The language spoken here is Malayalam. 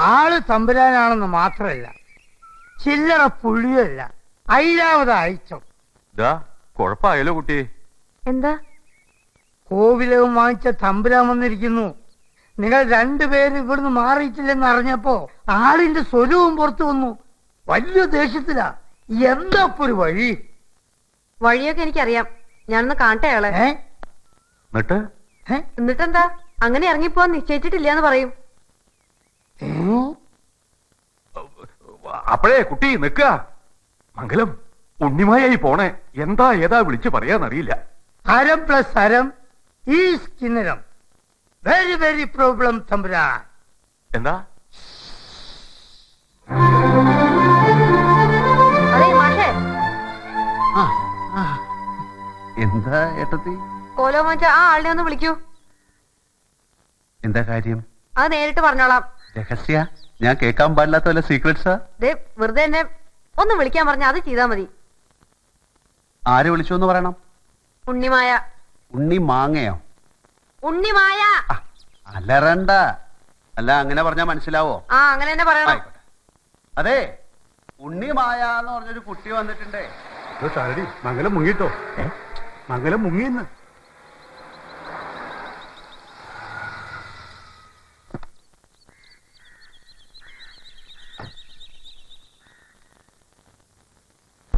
ആള് തമ്പുരാനാണെന്ന് മാത്രമല്ല, ചില്ലറ പുള്ളിയല്ല, അയിരാവത് അയച്ചം. കൊഴപ്പായല്ലോ കുട്ടി. എന്താ? കോവിലകം വാങ്ങിച്ച തമ്പുരാൻ വന്നിരിക്കുന്നു. നിങ്ങൾ രണ്ടുപേരും ഇവിടുന്ന് മാറിയിട്ടില്ലെന്ന് അറിഞ്ഞപ്പോ ആളിന്റെ സ്വരവും പുറത്തു വന്നു. വലിയ ദേഷ്യത്തിലാ. എന്താ ഒരു വഴി? വഴിയൊക്കെ എനിക്കറിയാം. ഞാനൊന്ന് കാണട്ടെ അയാളെ. എന്നിട്ടെന്താ? അങ്ങനെ ഇറങ്ങിപ്പോവാൻ നിശ്ചയിച്ചിട്ടില്ലാന്ന് പറയും. അപ്പോഴേ കുട്ടി നിക്ക. മംഗലം ഉണ്ണിമായായി പോണേ. എന്താ ഏതാ വിളിച്ചു പറയാന്നറിയില്ല. ഹരം പ്ലസ് ഹരം ഈസ് കിന്നരം. വെരി വെരി പ്രോബ്ലം തമ്പുരാൻ. എന്താ? അതെ മാഷേ. എന്താ ഏട്ടത്തി? കോലോ മാറ്റ ആ ആളിനെ ഒന്ന് വിളിക്കൂ. എന്താ കാര്യം? അത് നേരിട്ട് പറഞ്ഞോളാം. രഹസ്യ? ഞാൻ കേൾക്കാൻ പാടില്ലാത്ത വല്ല സീക്രട്സാ? വെറുതെ എന്നെ ഒന്ന് വിളിക്കാൻ പറഞ്ഞ അത് ചെയ്താ മതി. ആരെ വിളിച്ചു എന്ന് പറയണം? ഉണ്ണിമായ. ഉണ്ണി മാങ്ങയോ? ഉണ്ണിമായ. അലറണ്ട. അല്ല അങ്ങനെ പറഞ്ഞാ മനസ്സിലാവോ? ആ അങ്ങനെ തന്നെ പറയണം. അതെ, ഉണ്ണി മായ എന്ന് പറഞ്ഞൊരു കുട്ടി വന്നിട്ടുണ്ടേ. മംഗലം മുങ്ങിട്ടോ? മംഗലം മുങ്ങിന്ന്.